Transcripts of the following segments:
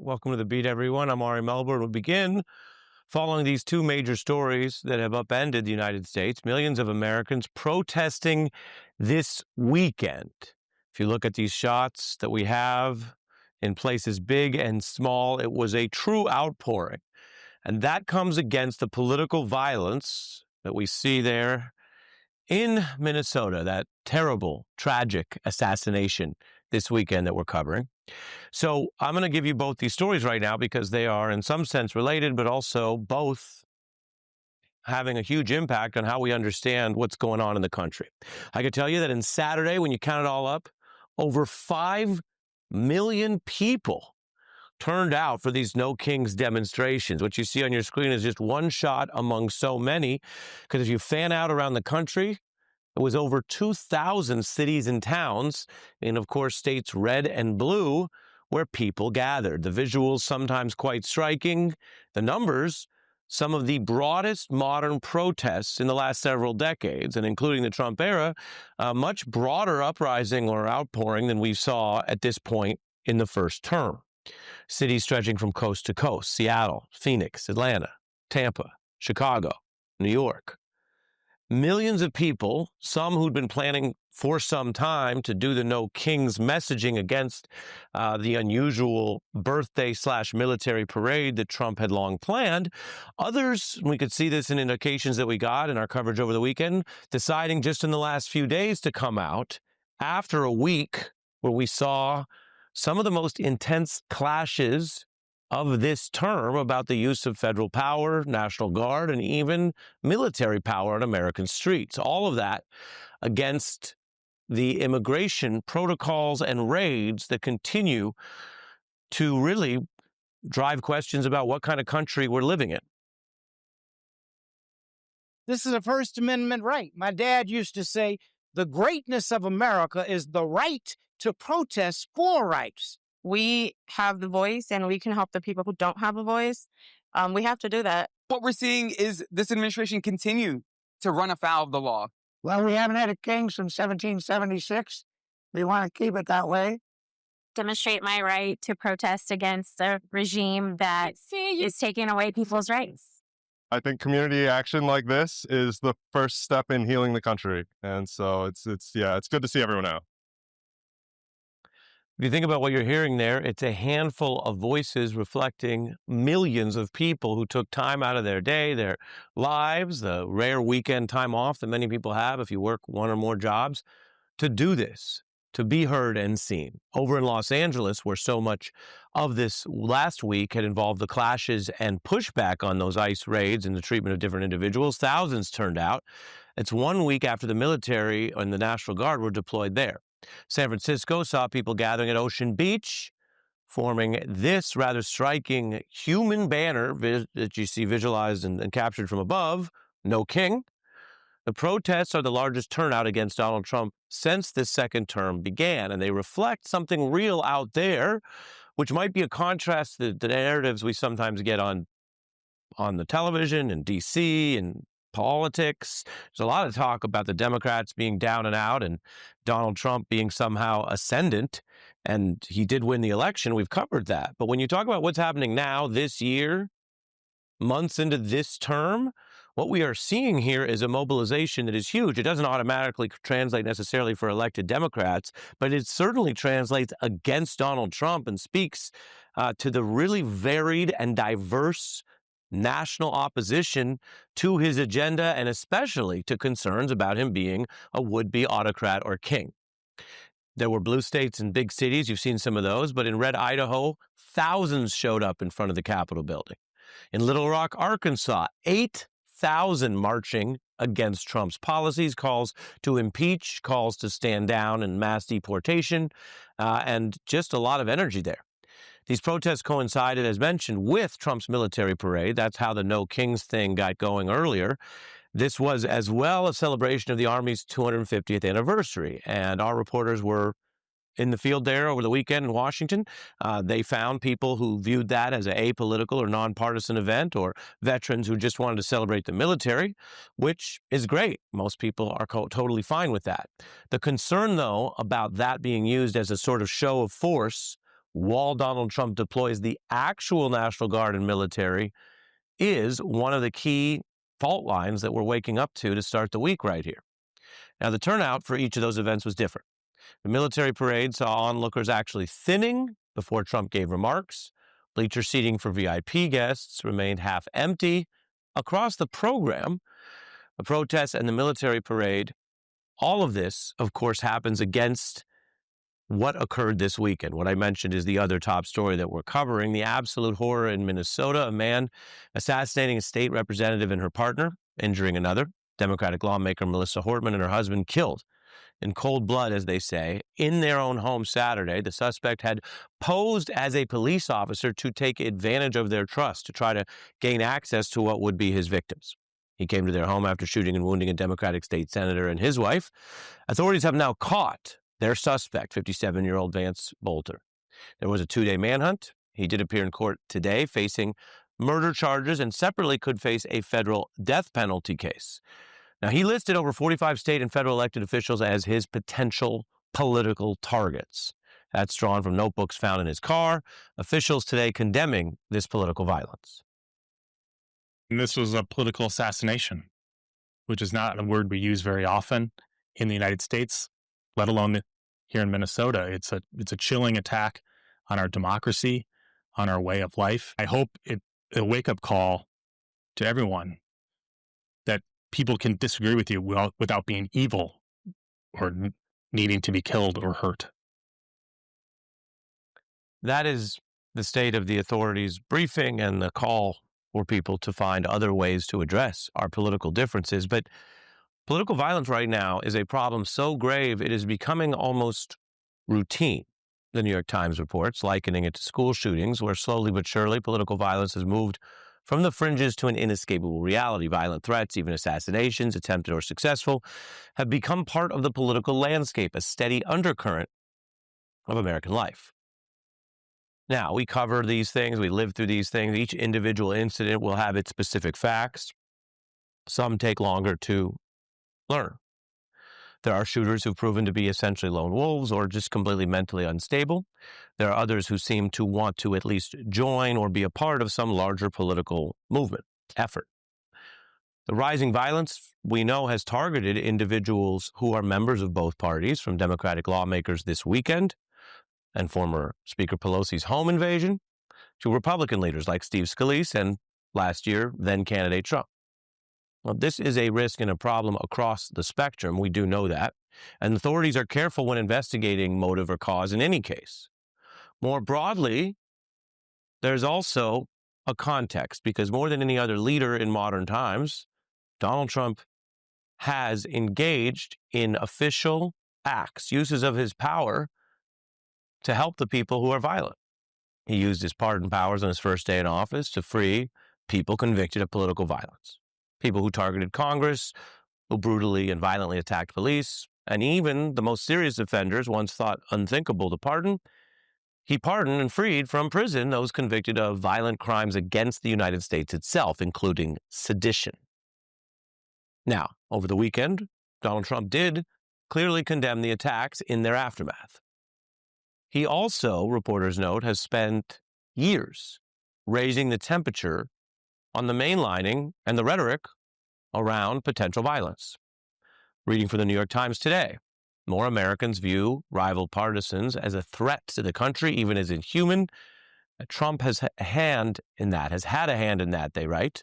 Welcome to The Beat, everyone. I'm Ari Melbourne. We'll begin following these two major stories that have upended the United States. Millions of Americans protesting this weekend. If you look at these shots that we have in places big and small, it was a true outpouring. And that comes against the political violence that we see there in Minnesota, that terrible, tragic assassination this weekend that we're covering. So I'm going to give you both these stories right now because they are in some sense related, but also both having a huge impact on how we understand what's going on in the country. I can tell you that in Saturday, when you count it all up, over 5 million people turned out for these No Kings demonstrations. What you see on your screen is just one shot among so many, because if you fan out around the country, it was over 2,000 cities and towns in, of course, states red and blue where people gathered. The visuals sometimes quite striking. The numbers, some of the broadest modern protests in the last several decades, and including the Trump era, a much broader uprising or outpouring than we saw at this point in the first term. Cities stretching from coast to coast: Seattle, Phoenix, Atlanta, Tampa, Chicago, New York. Millions of people, some who'd been planning for some time to do the No Kings messaging against the unusual birthday/military parade that Trump had long planned. Others, we could see this in indications that we got in our coverage over the weekend, deciding just in the last few days to come out after a week where we saw some of the most intense clashes of this term about the use of federal power, National Guard, and even military power on American streets. All of that against the immigration protocols and raids that continue to really drive questions about what kind of country we're living in. This is a First Amendment right. My dad used to say, the greatness of America is the right to protest for rights. We have the voice and we can help the people who don't have a voice. We have to do that. What we're seeing is this administration continue to run afoul of the law. Well, we haven't had a king since 1776. We want to keep it that way. Demonstrate my right to protest against a regime that is taking away people's rights. I think community action like this is the first step in healing the country. And so it's good to see everyone out. If you think about what you're hearing there, it's a handful of voices reflecting millions of people who took time out of their day, their lives, the rare weekend time off that many people have if you work one or more jobs, to do this, to be heard and seen. Over in Los Angeles, where so much of this last week had involved the clashes and pushback on those ICE raids and the treatment of different individuals, thousands turned out. It's 1 week after the military and the National Guard were deployed there. San Francisco saw people gathering at Ocean Beach, forming this rather striking human banner that you see visualized and captured from above, No King. The protests are the largest turnout against Donald Trump since this second term began, and they reflect something real out there, which might be a contrast to the narratives we sometimes get on the television in D.C. and politics. There's a lot of talk about the Democrats being down and out and Donald Trump being somehow ascendant, and he did win the election. We've covered that. But when you talk about what's happening now, this year, months into this term, what we are seeing here is a mobilization that is huge. It doesn't automatically translate necessarily for elected Democrats, but it certainly translates against Donald Trump and speaks to the really varied and diverse national opposition to his agenda, and especially to concerns about him being a would-be autocrat or king. There were blue states and big cities. You've seen some of those. But in red Idaho, thousands showed up in front of the Capitol building. In Little Rock, Arkansas, 8,000 marching against Trump's policies, calls to impeach, calls to stand down and mass deportation, and just a lot of energy there. These protests coincided, as mentioned, with Trump's military parade. That's how the No Kings thing got going earlier. This was as well a celebration of the Army's 250th anniversary, and our reporters were in the field there over the weekend in Washington. They found people who viewed that as an apolitical or nonpartisan event, or veterans who just wanted to celebrate the military, which is great. Most people are totally fine with that. The concern, though, about that being used as a sort of show of force while Donald Trump deploys the actual National Guard and military, is one of the key fault lines that we're waking up to start the week right here. Now, the turnout for each of those events was different. The military parade saw onlookers actually thinning before Trump gave remarks. Bleacher seating for VIP guests remained half empty. Across the program, the protests and the military parade, all of this, of course, happens against what occurred this weekend. What I mentioned is the other top story that we're covering, the absolute horror in Minnesota, a man assassinating a state representative and her partner, injuring another. Democratic lawmaker Melissa Hortman and her husband killed in cold blood, as they say, in their own home Saturday. The suspect had posed as a police officer to take advantage of their trust, to try to gain access to what would be his victims. He came to their home after shooting and wounding a Democratic state senator and his wife. Authorities have now caught their suspect, 57-year-old Vance Bolter. There was a 2-day manhunt. He did appear in court today facing murder charges and separately could face a federal death penalty case. Now, he listed over 45 state and federal elected officials as his potential political targets. That's drawn from notebooks found in his car. Officials today condemning this political violence. And this was a political assassination, which is not a word we use very often in the United States, let alone here in Minnesota. It's a chilling attack on our democracy, on our way of life. I hope it's a wake-up call to everyone that people can disagree with you without being evil or needing to be killed or hurt. That is the state of the authorities' briefing and the call for people to find other ways to address our political differences. But political violence right now is a problem so grave it is becoming almost routine. The New York Times reports, likening it to school shootings, where slowly but surely political violence has moved from the fringes to an inescapable reality. Violent threats, even assassinations, attempted or successful, have become part of the political landscape, a steady undercurrent of American life. Now, we cover these things, we live through these things. Each individual incident will have its specific facts. Some take longer to learn. There are shooters who've proven to be essentially lone wolves or just completely mentally unstable. There are others who seem to want to at least join or be a part of some larger political movement, effort. The rising violence, we know, has targeted individuals who are members of both parties, from Democratic lawmakers this weekend and former Speaker Pelosi's home invasion to Republican leaders like Steve Scalise and last year, then candidate Trump. Well, this is a risk and a problem across the spectrum. We do know that. And authorities are careful when investigating motive or cause in any case. More broadly, there's also a context, because more than any other leader in modern times, Donald Trump has engaged in official acts, uses of his power to help the people who are violent. He used his pardon powers on his first day in office to free people convicted of political violence. People who targeted Congress, who brutally and violently attacked police, and even the most serious offenders once thought unthinkable to pardon. He pardoned and freed from prison those convicted of violent crimes against the United States itself, including sedition. Now, over the weekend, Donald Trump did clearly condemn the attacks in their aftermath. He also, reporters note, has spent years raising the temperature on the mainlining and the rhetoric around potential violence. Reading from the New York Times today, more Americans view rival partisans as a threat to the country, even as inhuman. Trump has had a hand in that, they write,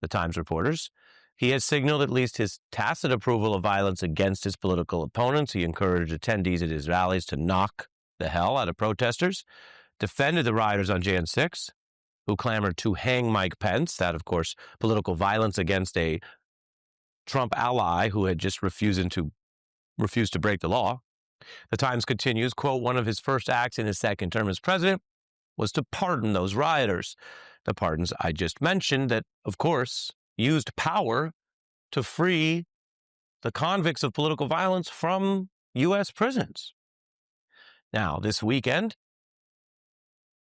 the Times reporters. He has signaled at least his tacit approval of violence against his political opponents. He encouraged attendees at his rallies to knock the hell out of protesters, defended the rioters on Jan 6, who clamored to hang Mike Pence. That, of course, political violence against a Trump ally who had just refused to break the law. The Times continues, quote, one of his first acts in his second term as president was to pardon those rioters. The pardons I just mentioned that, of course, used power to free the convicts of political violence from U.S. prisons. Now, this weekend,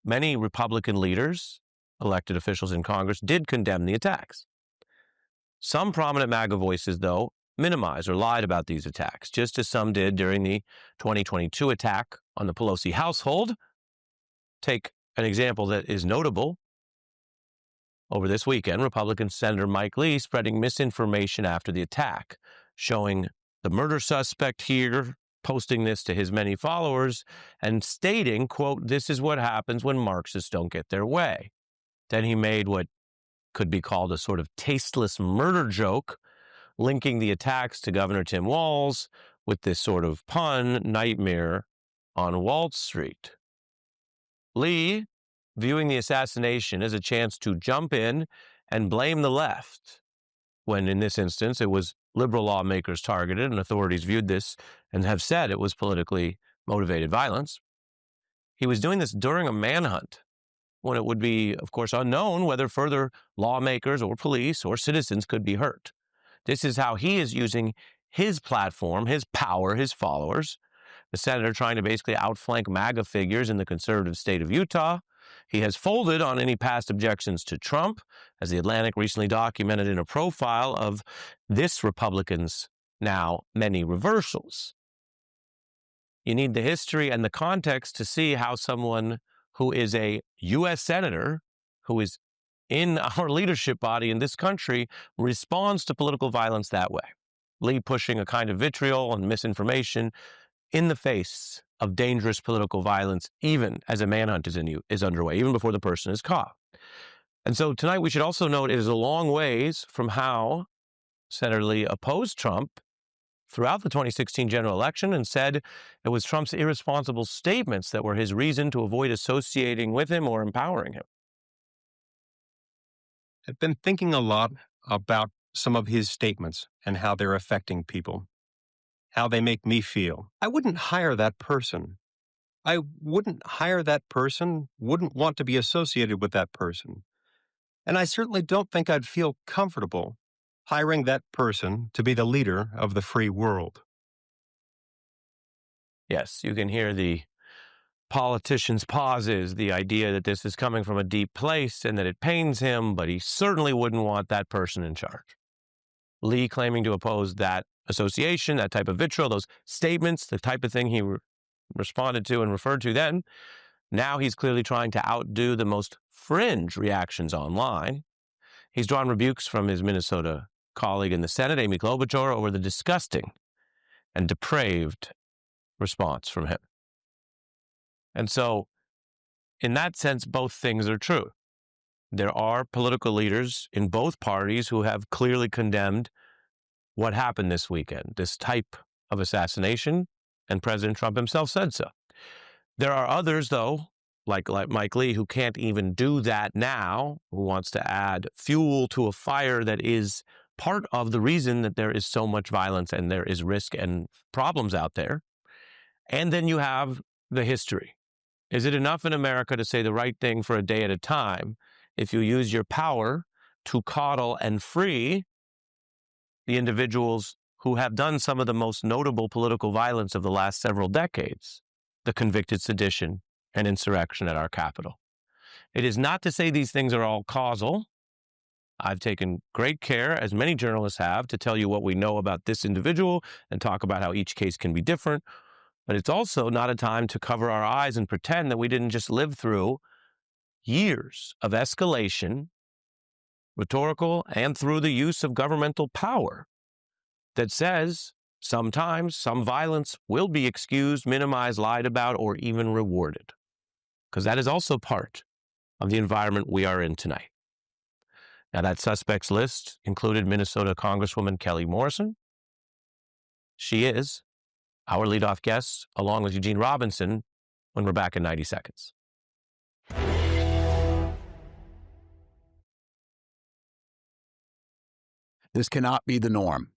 many Republican leaders, elected officials in Congress, did condemn the attacks. Some prominent MAGA voices, though, minimized or lied about these attacks, just as some did during the 2022 attack on the Pelosi household. take an example that is notable. Over this weekend, Republican Senator Mike Lee spreading misinformation after the attack, showing the murder suspect here, posting this to his many followers, and stating, quote, "This is what happens when Marxists don't get their way." Then he made what could be called a sort of tasteless murder joke, linking the attacks to Governor Tim Walz with this sort of pun, Nightmare on Wall Street. Lee, viewing the assassination as a chance to jump in and blame the left, when in this instance it was liberal lawmakers targeted, and authorities viewed this and have said it was politically motivated violence. He was doing this during a manhunt, when it would be, of course, unknown whether further lawmakers or police or citizens could be hurt. This is how he is using his platform, his power, his followers. The senator trying to basically outflank MAGA figures in the conservative state of Utah. He has folded on any past objections to Trump, as The Atlantic recently documented in a profile of this Republican's now many reversals. You need the history and the context to see how someone who is a U.S. senator, who is in our leadership body in this country, responds to political violence that way. Lee pushing a kind of vitriol and misinformation in the face of dangerous political violence, even as a manhunt is underway, even before the person is caught. And so tonight we should also note it is a long ways from how Senator Lee opposed Trump throughout the 2016 general election and said it was Trump's irresponsible statements that were his reason to avoid associating with him or empowering him. I've been thinking a lot about some of his statements and how they're affecting people, how they make me feel. I wouldn't hire that person. I wouldn't hire that person, wouldn't want to be associated with that person. And I certainly don't think I'd feel comfortable hiring that person to be the leader of the free world. Yes, you can hear the politician's pauses, the idea that this is coming from a deep place and that it pains him, but he certainly wouldn't want that person in charge. Lee claiming to oppose that association, that type of vitriol, those statements, the type of thing he responded to and referred to then. Now he's clearly trying to outdo the most fringe reactions online. He's drawn rebukes from his Minnesota colleague in the Senate, Amy Klobuchar, over the disgusting and depraved response from him. And so, in that sense, both things are true. There are political leaders in both parties who have clearly condemned what happened this weekend, this type of assassination, and President Trump himself said so. There are others, though, like Mike Lee, who can't even do that now, who wants to add fuel to a fire that is part of the reason that there is so much violence and there is risk and problems out there. And then you have the history. Is it enough in America to say the right thing for a day at a time if you use your power to coddle and free the individuals who have done some of the most notable political violence of the last several decades, the convicted sedition and insurrection at our Capitol? It is not to say these things are all causal. I've taken great care, as many journalists have, to tell you what we know about this individual and talk about how each case can be different. But it's also not a time to cover our eyes and pretend that we didn't just live through years of escalation, rhetorical and through the use of governmental power, that says sometimes some violence will be excused, minimized, lied about, or even rewarded. Because that is also part of the environment we are in tonight. Now, that suspects list included Minnesota Congresswoman Kelly Morrison. She is our leadoff guest, along with Eugene Robinson, when we're back in 90 seconds. This cannot be the norm.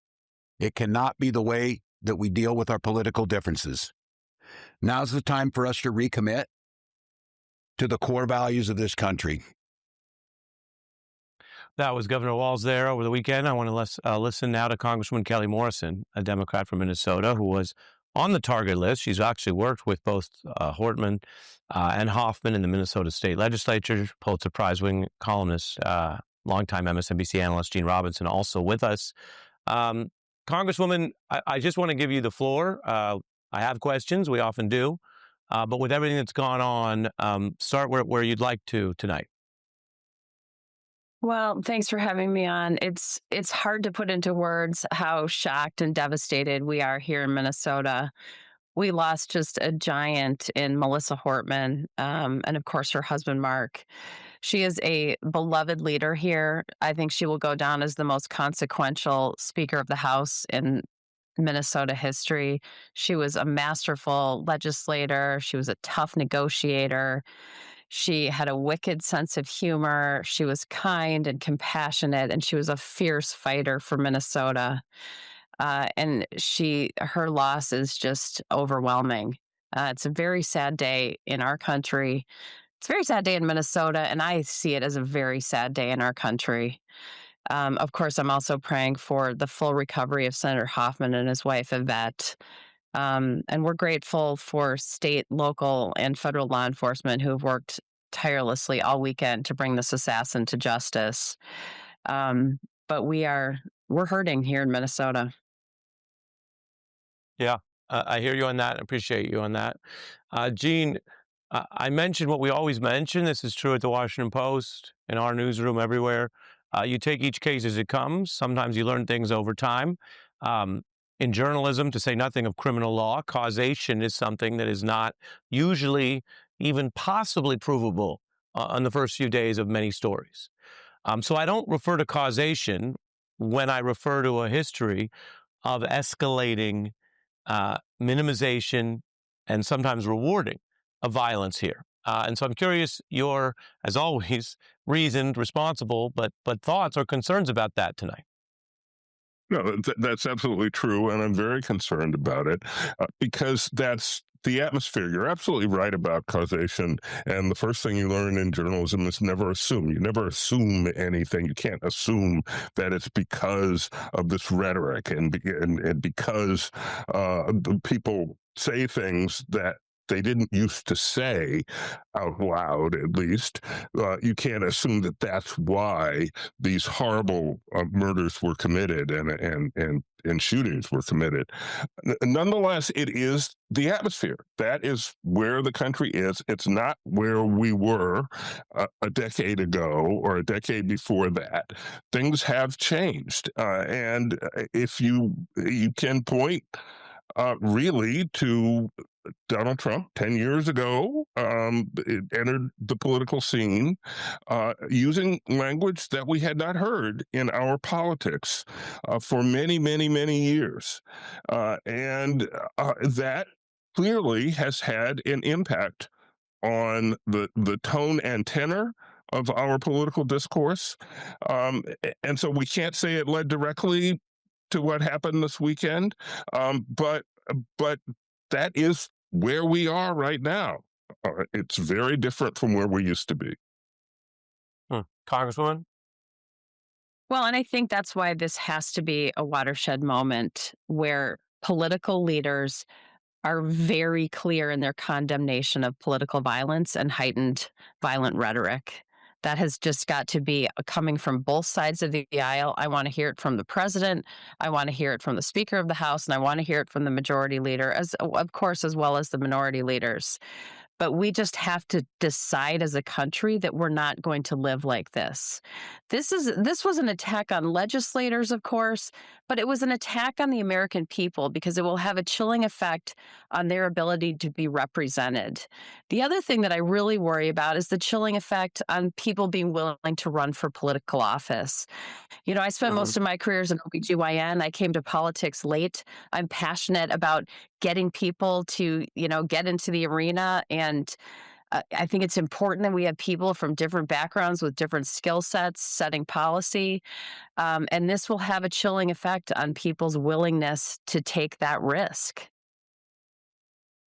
It cannot be the way that we deal with our political differences. Now's the time for us to recommit to the core values of this country. That was Governor Walz there over the weekend. I want to listen now to Congresswoman Kelly Morrison, a Democrat from Minnesota, who was on the target list. She's actually worked with both Hortman and Hoffman in the Minnesota State Legislature. Pulitzer Prize-winning columnist, longtime MSNBC analyst Gene Robinson, also with us. Congresswoman, I just want to give you the floor. I have questions. We often do. But with everything that's gone on, start where you'd like to tonight. Well, thanks for having me on. It's hard to put into words how shocked and devastated we are here in Minnesota. We lost just a giant in Melissa Hortman, and of course her husband Mark. She is a beloved leader here. I think she will go down as the most consequential Speaker of the House in Minnesota history. She was a masterful legislator. She was a tough negotiator. She had a wicked sense of humor. She was kind and compassionate, and she was a fierce fighter for Minnesota. And her loss is just overwhelming. It's a very sad day in our country. It's a very sad day in Minnesota, and I see it as a very sad day in our country. Of course, I'm also praying for the full recovery of Senator Hoffman and his wife, Yvette. And we're grateful for state, local, and federal law enforcement who have worked tirelessly all weekend to bring this assassin to justice. But we're hurting here in Minnesota. Yeah, I hear you on that. I appreciate you on that. Gene, I mentioned what we always mention. This is true at the Washington Post, in our newsroom, everywhere. You take each case as it comes. Sometimes you learn things over time. In journalism, to say nothing of criminal law, causation is something that is not usually even possibly provable on the first few days of many stories. So I don't refer to causation when I refer to a history of escalating minimization and sometimes rewarding of violence here. And so I'm curious your, as always, reasoned, responsible, but thoughts or concerns about that tonight. No, that's absolutely true, and I'm very concerned about it because that's the atmosphere. You're absolutely right about causation, and the first thing you learn in journalism is never assume. You never assume anything. You can't assume that it's because of this rhetoric and because the people say things that they didn't used to say out loud, at least. You can't assume that that's why these horrible murders were committed and shootings were committed. Nonetheless, it is the atmosphere. That is where the country is. It's not where we were a decade ago or a decade before that. Things have changed. And if you can point really to Donald Trump 10 years ago, it entered the political scene using language that we had not heard in our politics for many, many, many years. And that clearly has had an impact on the tone and tenor of our political discourse. And so we can't say it led directly to what happened this weekend, but that is where we are right now. It's very different from where we used to be. Congresswoman? Well, and I think that's why this has to be a watershed moment where political leaders are very clear in their condemnation of political violence and heightened violent rhetoric. That has just got to be coming from both sides of the aisle. I want to hear it from the president. I want to hear it from the Speaker of the House, and I want to hear it from the majority leader, as of course, as well as the minority leaders. But we just have to decide as a country that we're not going to live like this. This was an attack on legislators, of course, but it was an attack on the American people because it will have a chilling effect on their ability to be represented. The other thing that I really worry about is the chilling effect on people being willing to run for political office. You know, I spent most of my career as an OBGYN. I came to politics late. I'm passionate about getting people to, get into the arena. And I think it's important that we have people from different backgrounds with different skill sets setting policy. And this will have a chilling effect on people's willingness to take that risk.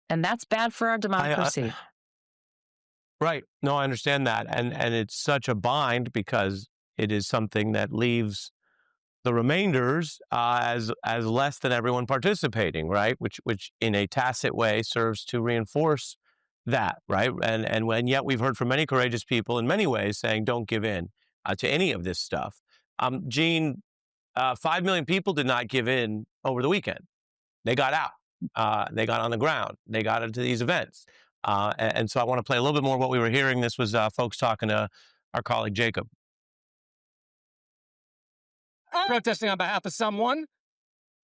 And that's bad for our democracy. Right. No, I understand that. And it's such a bind because it is something that leaves the remainders as less than everyone participating, right? Which in a tacit way serves to reinforce that, right? And yet we've heard from many courageous people in many ways saying don't give in to any of this stuff. Gene, 5 million people did not give in over the weekend. They got out. They got on the ground. They got into these events. And so I want to play a little bit more of what we were hearing. This was folks talking to our colleague Jacob. Protesting on behalf of someone?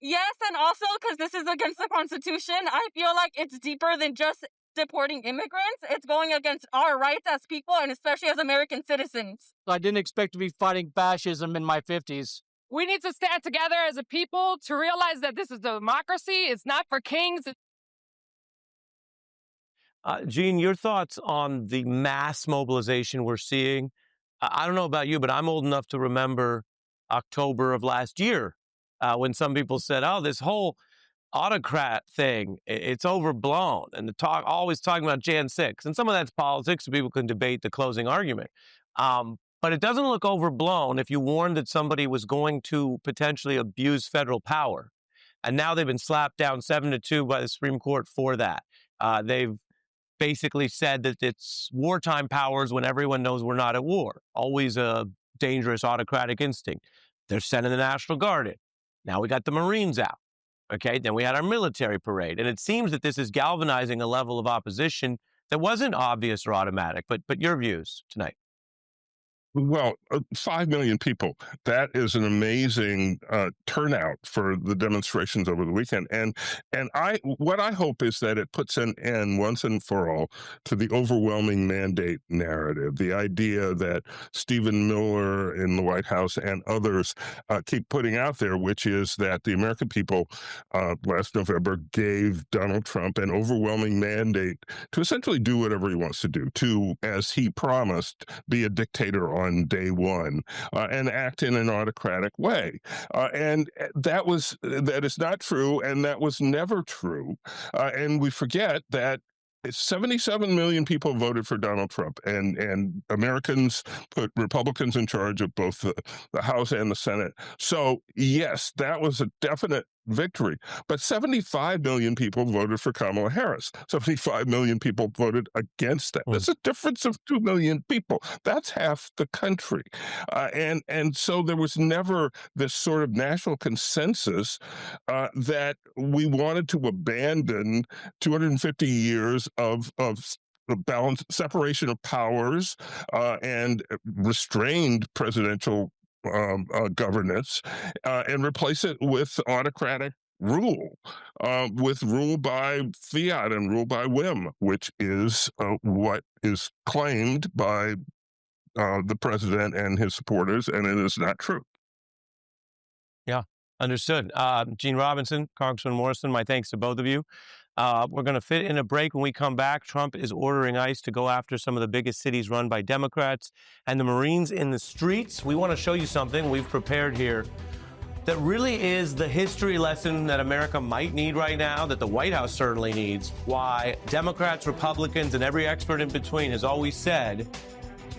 Yes, and also because this is against the Constitution, I feel like it's deeper than just deporting immigrants. It's going against our rights as people and especially as American citizens. I didn't expect to be fighting fascism in my 50s. We need to stand together as a people to realize that this is democracy. It's not for kings. Gene, your thoughts on the mass mobilization we're seeing? I don't know about you, but I'm old enough to remember October of last year when some people said, oh, this whole autocrat thing, it's overblown. And always talking about Jan 6. And some of that's politics, so people can debate the closing argument. But it doesn't look overblown if you warned that somebody was going to potentially abuse federal power. And now they've been slapped down 7-2 by the Supreme Court for that. They've basically said that it's wartime powers when everyone knows we're not at war. Always a dangerous autocratic instinct. They're sending the National Guard in. Now we got the Marines out. Okay, then we had our military parade. And it seems that this is galvanizing a level of opposition that wasn't obvious or automatic. But your views tonight. Well, 5 million people. That is an amazing turnout for the demonstrations over the weekend. And what I hope is that it puts an end once and for all to the overwhelming mandate narrative, the idea that Stephen Miller in the White House and others keep putting out there, which is that the American people last November gave Donald Trump an overwhelming mandate to essentially do whatever he wants to do, to, as he promised, be a dictator on day one and act in an autocratic way. And that is not true, and that was never true. And we forget that 77 million people voted for Donald Trump, and Americans put Republicans in charge of both the House and the Senate. So, yes, that was a definite victory. But 75 million people voted for Kamala Harris. 75 million people voted against that. That's a difference of 2 million people. That's half the country. And so there was never this sort of national consensus that we wanted to abandon 250 years of the balance, separation of powers and restrained presidential governance and replace it with autocratic rule, with rule by fiat and rule by whim, which is what is claimed by the president and his supporters, and it is not true. Yeah, understood. Gene Robinson, Congressman Morrison, my thanks to both of you. We're going to fit in a break. When we come back, Trump is ordering ICE to go after some of the biggest cities run by Democrats and the Marines in the streets. We want to show you something we've prepared here that really is the history lesson that America might need right now, that the White House certainly needs, why Democrats, Republicans, and every expert in between has always said,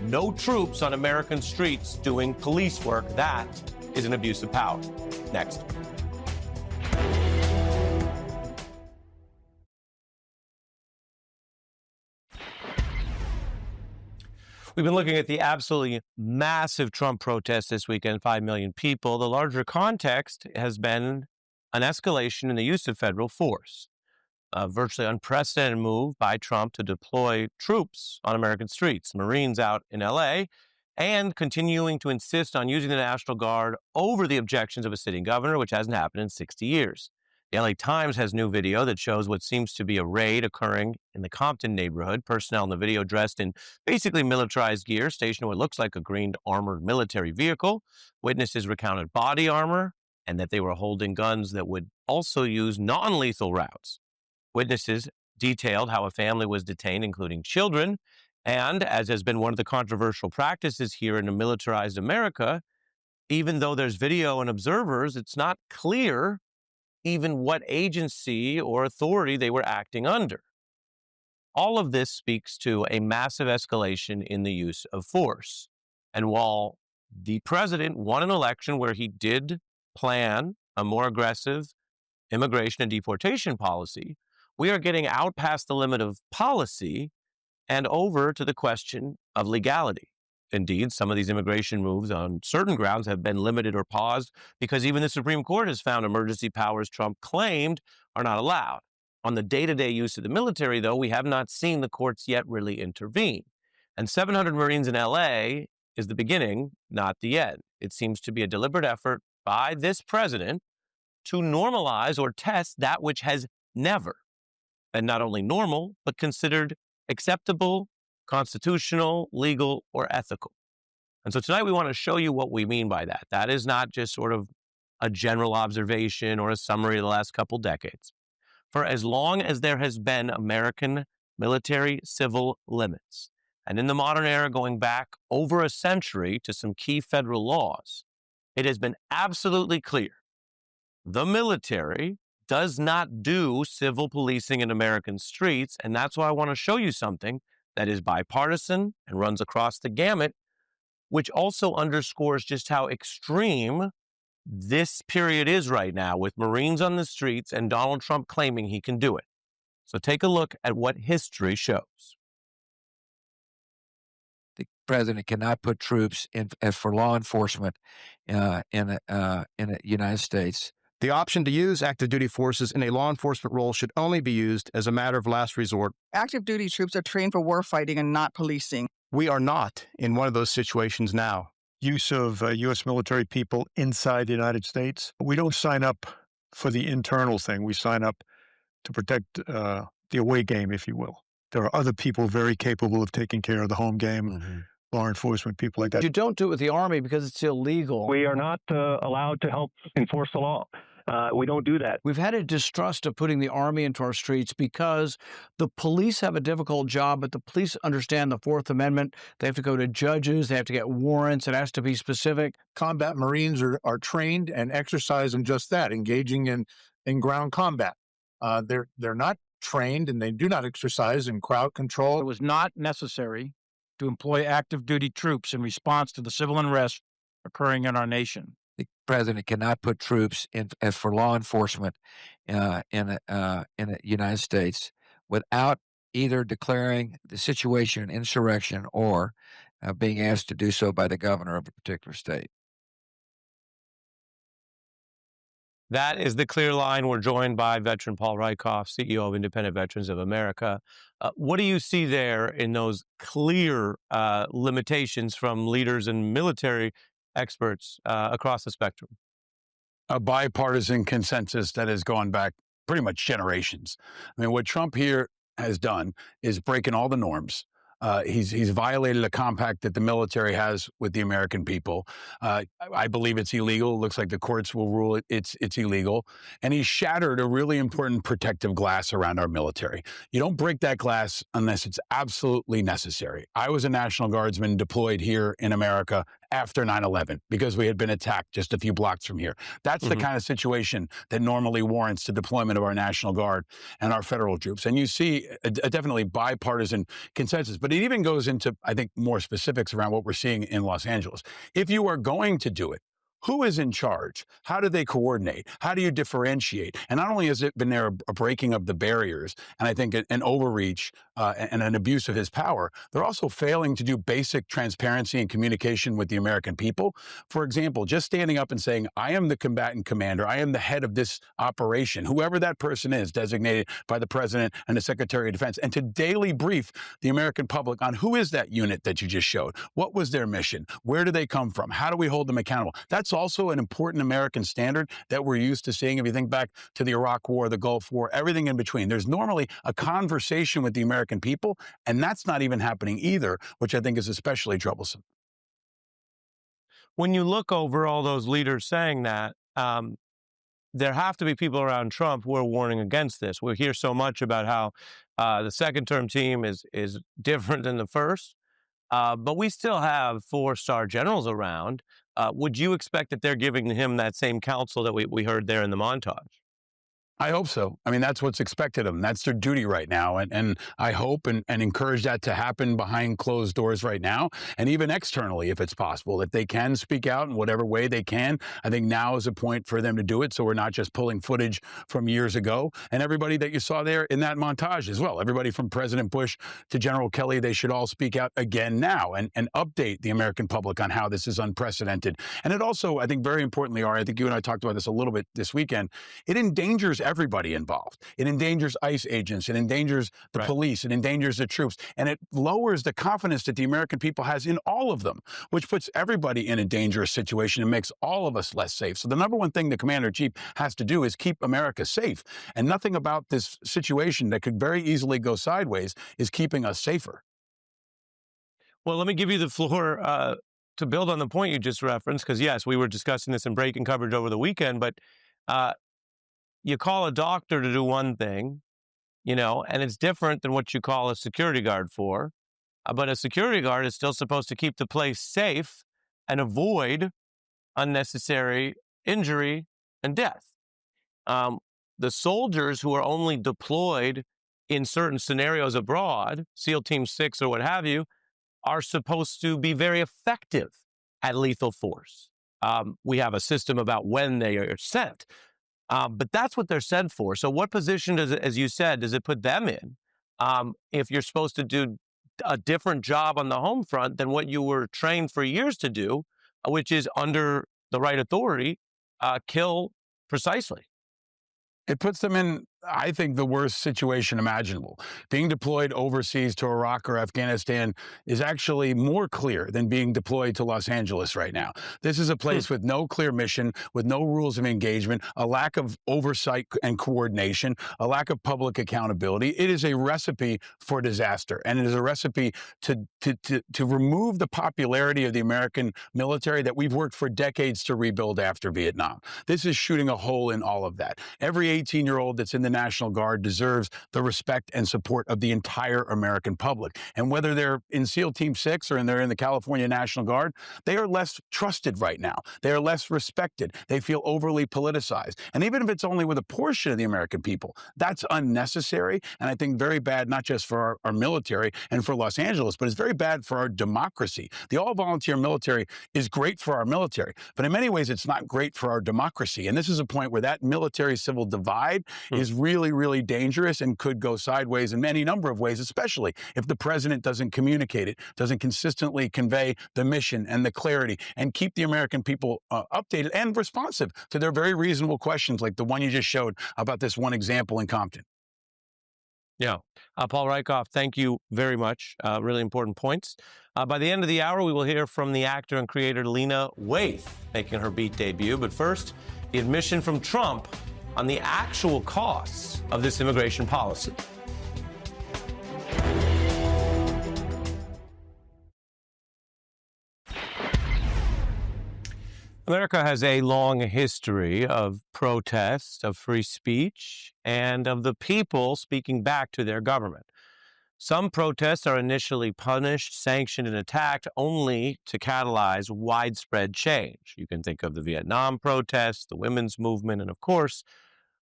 no troops on American streets doing police work. That is an abuse of power. Next. We've been looking at the absolutely massive Trump protests this weekend, 5 million people. The larger context has been an escalation in the use of federal force, a virtually unprecedented move by Trump to deploy troops on American streets, Marines out in L.A., and continuing to insist on using the National Guard over the objections of a sitting governor, which hasn't happened in 60 years. The LA Times has new video that shows what seems to be a raid occurring in the Compton neighborhood. Personnel in the video dressed in basically militarized gear, stationed in what looks like a green armored military vehicle. Witnesses recounted body armor and that they were holding guns that would also use non-lethal rounds. Witnesses detailed how a family was detained, including children. And as has been one of the controversial practices here in a militarized America, even though there's video and observers, it's not clear even what agency or authority they were acting under. All of this speaks to a massive escalation in the use of force. And while the president won an election where he did plan a more aggressive immigration and deportation policy, we are getting out past the limit of policy and over to the question of legality. Indeed, some of these immigration moves on certain grounds have been limited or paused because even the Supreme Court has found emergency powers Trump claimed are not allowed. On the day-to-day use of the military, though, we have not seen the courts yet really intervene. And 700 Marines in LA is the beginning, not the end. It seems to be a deliberate effort by this president to normalize or test that which has never been not only normal, but considered acceptable, constitutional, legal, or ethical. And so tonight we want to show you what we mean by that. That is not just sort of a general observation or a summary of the last couple decades. For as long as there has been American military civil limits, and in the modern era going back over a century to some key federal laws, it has been absolutely clear the military does not do civil policing in American streets, and that's why I want to show you something that is bipartisan and runs across the gamut, which also underscores just how extreme this period is right now with Marines on the streets and Donald Trump claiming he can do it. So take a look at what history shows. The president cannot put troops in for law enforcement in the United States. The option to use active duty forces in a law enforcement role should only be used as a matter of last resort. Active duty troops are trained for warfighting and not policing. We are not in one of those situations now. Use of U.S. military people inside the United States. We don't sign up for the internal thing. We sign up to protect the away game, if you will. There are other people very capable of taking care of the home game, law enforcement, people like that. You don't do it with the Army because it's illegal. We are not allowed to help enforce the law. We don't do that. We've had a distrust of putting the Army into our streets because the police have a difficult job, but the police understand the Fourth Amendment. They have to go to judges. They have to get warrants. It has to be specific. Combat Marines are trained and exercise in just that, engaging in ground combat. They're not trained and they do not exercise in crowd control. It was not necessary to employ active duty troops in response to the civil unrest occurring in our nation. The president cannot put troops in for law enforcement in the United States without either declaring the situation an insurrection or being asked to do so by the governor of a particular state. That is the clear line. We're joined by veteran Paul Rieckhoff, CEO of Independent Veterans of America. What do you see there in those clear limitations from leaders and military experts across the spectrum? A bipartisan consensus that has gone back pretty much generations. I mean, what Trump here has done is breaking all the norms. He's violated a compact that the military has with the American people. I believe it's illegal. It looks like the courts will rule it's illegal. And he's shattered a really important protective glass around our military. You don't break that glass unless it's absolutely necessary. I was a National Guardsman deployed here in America after 9/11 because we had been attacked just a few blocks from here. That's the kind of situation that normally warrants the deployment of our National Guard and our federal troops. And you see a definitely bipartisan consensus, but it even goes into, I think, more specifics around what we're seeing in Los Angeles. If you are going to do it, who is in charge? How do they coordinate? How do you differentiate? And not only has it been there a breaking of the barriers, and I think an overreach and an abuse of his power, they're also failing to do basic transparency and communication with the American people. For example, just standing up and saying, I am the combatant commander, I am the head of this operation, whoever that person is, designated by the president and the Secretary of Defense, and to daily brief the American public on who is that unit that you just showed? What was their mission? Where do they come from? How do we hold them accountable? That's also an important American standard that we're used to seeing. If you think back to the Iraq War, the Gulf War, everything in between, there's normally a conversation with the American people, and that's not even happening either, which I think is especially troublesome. When you look over all those leaders saying that, there have to be people around Trump who are warning against this. We hear so much about how the second-term team is different than the first, but we still have 4-star generals around. Would you expect that they're giving him that same counsel that we heard there in the montage? I hope so. I mean, that's what's expected of them. That's their duty right now. And I hope and encourage that to happen behind closed doors right now, and even externally, if it's possible. If they can speak out in whatever way they can, I think now is a point for them to do it, so we're not just pulling footage from years ago. And everybody that you saw there in that montage as well, everybody from President Bush to General Kelly, they should all speak out again now and update the American public on how this is unprecedented. And it also, I think very importantly, Ari, I think you and I talked about this a little bit this weekend, it endangers everybody involved. It endangers ICE agents, it endangers the police, it endangers the troops, and it lowers the confidence that the American people has in all of them, which puts everybody in a dangerous situation and makes all of us less safe. So the number one thing the commander-in-chief has to do is keep America safe. And nothing about this situation that could very easily go sideways is keeping us safer. Well, let me give you the floor to build on the point you just referenced, because yes, we were discussing this in breaking coverage over the weekend, but you call a doctor to do one thing, and it's different than what you call a security guard for. But a security guard is still supposed to keep the place safe and avoid unnecessary injury and death. The soldiers who are only deployed in certain scenarios abroad, SEAL Team 6 or what have you, are supposed to be very effective at lethal force. We have a system about when they are sent, but that's what they're sent for. So what position does it, as you said, does it put them in if you're supposed to do a different job on the home front than what you were trained for years to do, which is under the right authority, kill precisely? It puts them in, I think, the worst situation imaginable. Being deployed overseas to Iraq or Afghanistan is actually more clear than being deployed to Los Angeles right now. This is a place with no clear mission, with no rules of engagement, a lack of oversight and coordination, a lack of public accountability. It is a recipe for disaster, and it is a recipe to remove the popularity of the American military that we've worked for decades to rebuild after Vietnam. This is shooting a hole in all of that. Every 18-year-old that's in the National Guard deserves the respect and support of the entire American public. And whether they're in SEAL Team 6 or they're in the California National Guard, they are less trusted right now. They are less respected. They feel overly politicized. And even if it's only with a portion of the American people, that's unnecessary. And I think very bad, not just for our military and for Los Angeles, but it's very bad for our democracy. The all-volunteer military is great for our military, but in many ways, it's not great for our democracy. And this is a point where that military-civil divide is really, really dangerous and could go sideways in any number of ways, especially if the president doesn't communicate it, doesn't consistently convey the mission and the clarity and keep the American people updated and responsive to their very reasonable questions like the one you just showed about this one example in Compton. Yeah. Paul Rieckhoff, thank you very much. Really important points. By the end of the hour, we will hear from the actor and creator Lena Waithe making her Beat debut. But first, the admission from Trump on the actual costs of this immigration policy. America has a long history of protest, of free speech, and of the people speaking back to their government. Some protests are initially punished, sanctioned, and attacked only to catalyze widespread change. You can think of the Vietnam protests, the women's movement, and of course,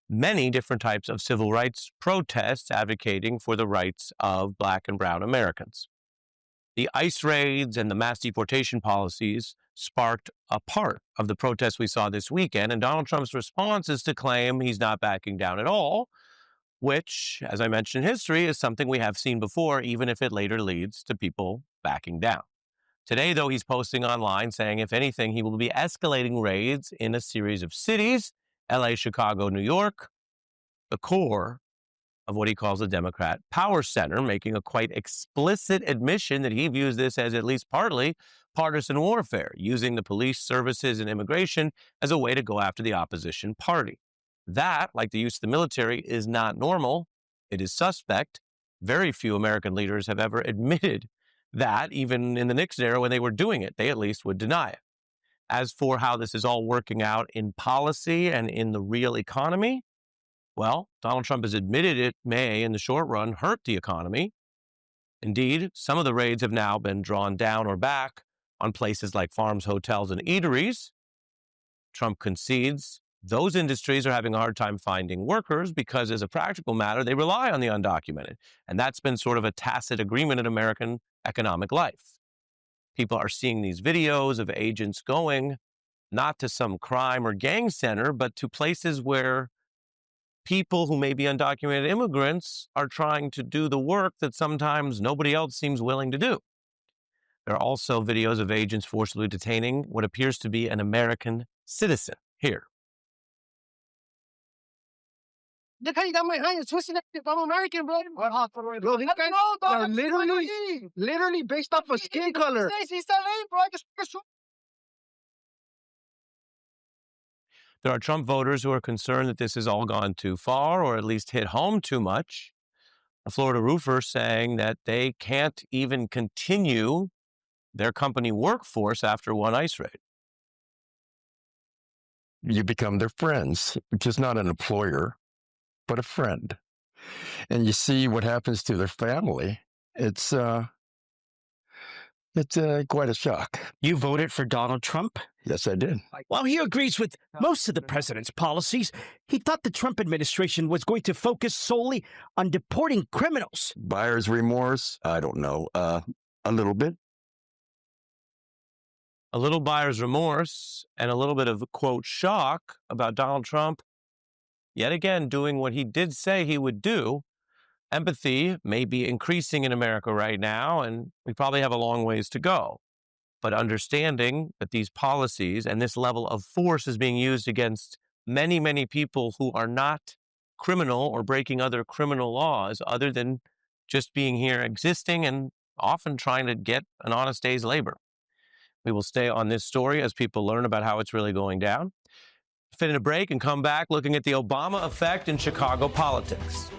many different types of civil rights protests advocating for the rights of Black and brown Americans. The ICE raids and the mass deportation policies sparked a part of the protests we saw this weekend, and Donald Trump's response is to claim he's not backing down at all, which, as I mentioned in history, is something we have seen before, even if it later leads to people backing down. Today, though, he's posting online saying, if anything, he will be escalating raids in a series of cities, LA, Chicago, New York, the core of what he calls the Democrat power center, making a quite explicit admission that he views this as at least partly partisan warfare, using the police services and immigration as a way to go after the opposition party. That, like the use of the military, is not normal. It is suspect. Very few American leaders have ever admitted that, even in the Nixon era when they were doing it. They at least would deny it. As for how this is all working out in policy and in the real economy, well, Donald Trump has admitted it may, in the short run, hurt the economy. Indeed, some of the raids have now been drawn down or back on places like farms, hotels, and eateries. Trump concedes those industries are having a hard time finding workers because, as a practical matter, they rely on the undocumented. And that's been sort of a tacit agreement in American economic life. People are seeing these videos of agents going not to some crime or gang center, but to places where people who may be undocumented immigrants are trying to do the work that sometimes nobody else seems willing to do. There are also videos of agents forcibly detaining what appears to be an American citizen. Here. Look how you got my hand twisted up. I'm American, bro. Bro, literally based off of skin color. There are Trump voters who are concerned that this has all gone too far or at least hit home too much. A Florida roofer saying that they can't even continue their company workforce after one ICE raid. You become their friends, just not an employer, but a friend. And you see what happens to their family. It's quite a shock. You voted for Donald Trump? Yes, I did. While he agrees with most of the president's policies, he thought the Trump administration was going to focus solely on deporting criminals. Buyer's remorse? I don't know. A little bit. A little buyer's remorse and a little bit of, quote, shock about Donald Trump yet again doing what he did say he would do. Empathy may be increasing in America right now, and we probably have a long ways to go. But understanding that these policies and this level of force is being used against many, many people who are not criminal or breaking other criminal laws other than just being here existing and often trying to get an honest day's labor. We will stay on this story as people learn about how it's really going down. Fit in a break and come back looking at the Obama effect in Chicago politics.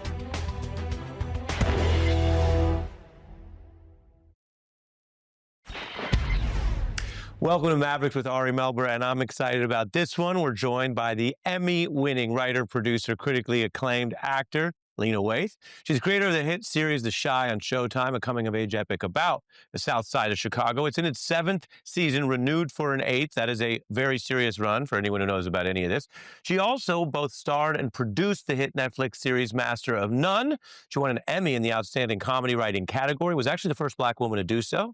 Welcome to Mavericks with Ari Melber, and I'm excited about this one. We're joined by the Emmy-winning writer, producer, critically acclaimed actor, Lena Waithe. She's the creator of the hit series The Chi on Showtime, a coming-of-age epic about the South Side of Chicago. It's in its 7th season, renewed for an 8th. That is a very serious run for anyone who knows about any of this. She also both starred and produced the hit Netflix series Master of None. She won an Emmy in the Outstanding Comedy Writing category, was actually the first Black woman to do so.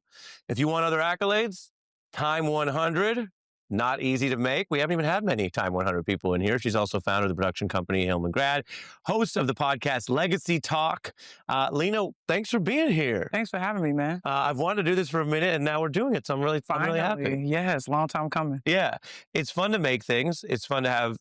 If you want other accolades, Time 100, not easy to make. We haven't even had many Time 100 people in here. She's also founder of the production company Hillman Grad, host of the podcast Legacy Talk. Lena, thanks for being here. Thanks for having me, man. I've wanted to do this for a minute, and now we're doing it, so I'm really happy. Yes, long time coming. Yeah, it's fun to make things. It's fun to have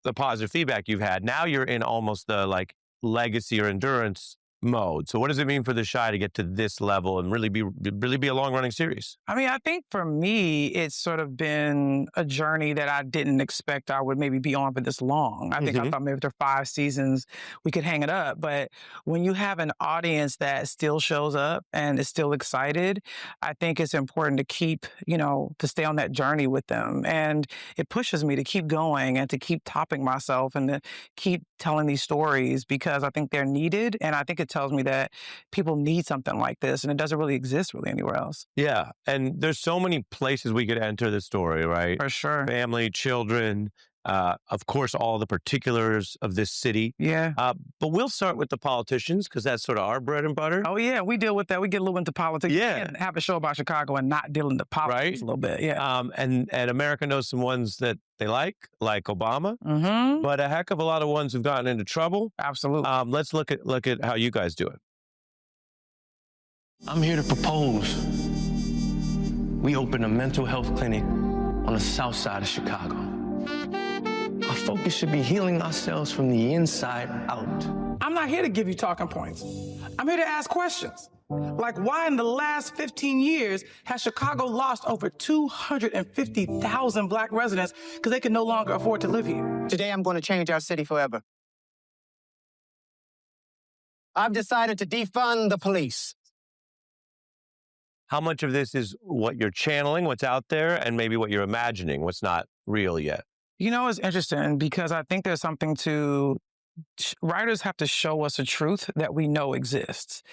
the positive feedback you've had. Now you're in almost the legacy or endurance mode. So what does it mean for The Chi to get to this level and really be a long-running series? I mean, I think for me, it's sort of been a journey that I didn't expect I would maybe be on for this long. I think I thought maybe after 5 seasons, we could hang it up. But when you have an audience that still shows up and is still excited, I think it's important to keep, to stay on that journey with them. And it pushes me to keep going and to keep topping myself and to keep telling these stories because I think they're needed. And I think it tells me that people need something like this and it doesn't really exist really anywhere else. Yeah. And there's so many places we could enter the story, right? For sure. Family, children, of course, all the particulars of this city. Yeah. But we'll start with the politicians because that's sort of our bread and butter. Oh, yeah. We deal with that. We get a little into politics. Yeah. And have a show about Chicago and not deal into politics a little bit. Yeah. And America knows some ones that they like Obama, but a heck of a lot of ones who've gotten into trouble. Absolutely. Let's look at how you guys do it. I'm here to propose we open a mental health clinic on the south side of Chicago. Our focus should be healing ourselves from the inside out. I'm not here to give you talking points. I'm here to ask questions. Like, why in the last 15 years has Chicago lost over 250,000 Black residents because they can no longer afford to live here? Today, I'm going to change our city forever. I've decided to defund the police. How much of this is what you're channeling, what's out there, and maybe what you're imagining, what's not real yet? It's interesting because I think there's something to writers have to show us a truth that we know exists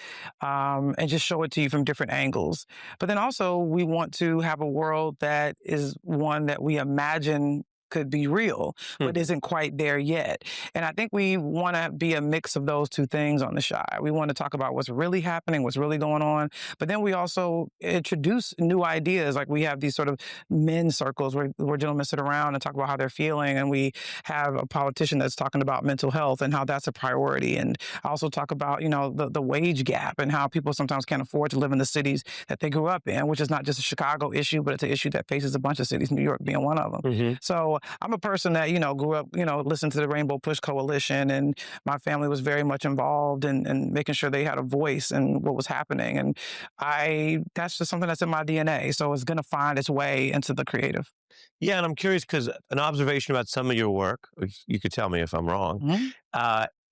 and just show it to you from different angles. But then also we want to have a world that is one that we imagine could be real, but isn't quite there yet. And I think we want to be a mix of those two things on The Chi. We want to talk about what's really happening, what's really going on, but then we also introduce new ideas. Like we have these sort of men's circles where gentlemen sit around and talk about how they're feeling, and we have a politician that's talking about mental health and how that's a priority. And I also talk about, the wage gap and how people sometimes can't afford to live in the cities that they grew up in, which is not just a Chicago issue, but it's an issue that faces a bunch of cities, New York being one of them. So I'm a person that, grew up, listened to the Rainbow Push Coalition, and my family was very much involved in making sure they had a voice in what was happening. And that's just something that's in my DNA. So it's going to find its way into the creative. Yeah, and I'm curious because an observation about some of your work, you could tell me if I'm wrong,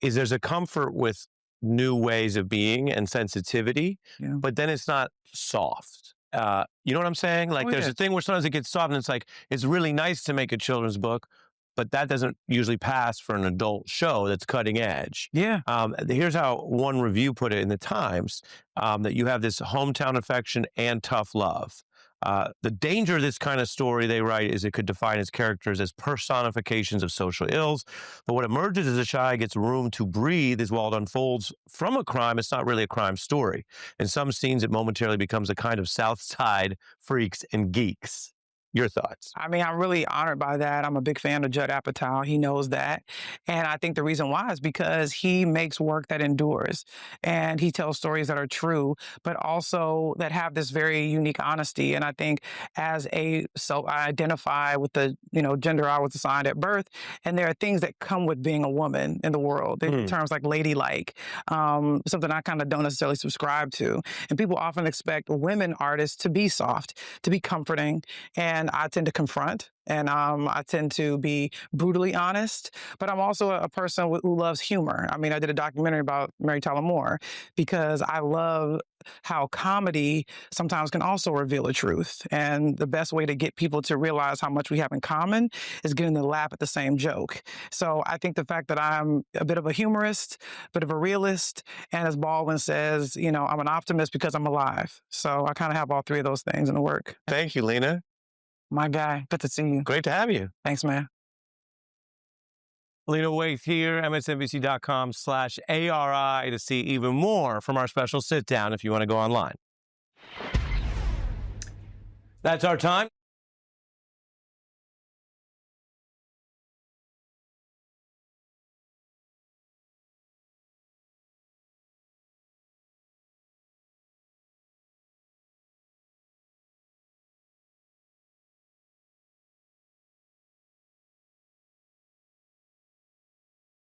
is there's a comfort with new ways of being and sensitivity, but then it's not soft. You know what I'm saying? Like there's a thing where sometimes it gets soft and it's like, it's really nice to make a children's book, but that doesn't usually pass for an adult show that's cutting edge. Yeah. Here's how one review put it in the Times, that you have this hometown affection and tough love. The danger of this kind of story, they write, is it could define its characters as personifications of social ills. But what emerges as a child gets room to breathe is while it unfolds from a crime, it's not really a crime story. In some scenes, it momentarily becomes a kind of South Side Freaks and Geeks. Your thoughts? I mean, I'm really honored by that. I'm a big fan of Judd Apatow. He knows that. And I think the reason why is because he makes work that endures and he tells stories that are true, but also that have this very unique honesty. And I think I identify with the, gender I was assigned at birth. And there are things that come with being a woman in the world. Terms like ladylike, something I kind of don't necessarily subscribe to. And people often expect women artists to be soft, to be comforting. And I tend to confront, and I tend to be brutally honest, but I'm also a person who loves humor. I mean, I did a documentary about Mary Tyler Moore because I love how comedy sometimes can also reveal the truth. And the best way to get people to realize how much we have in common is getting them to laugh at the same joke. So I think the fact that I'm a bit of a humorist, a bit of a realist, and as Baldwin says, I'm an optimist because I'm alive. So I kind of have all three of those things in the work. Thank you, Lena. My guy. Good to see you. Great to have you. Thanks, man. Lena Waithe here, msnbc.com/ARI to see even more from our special sit down if you want to go online. That's our time.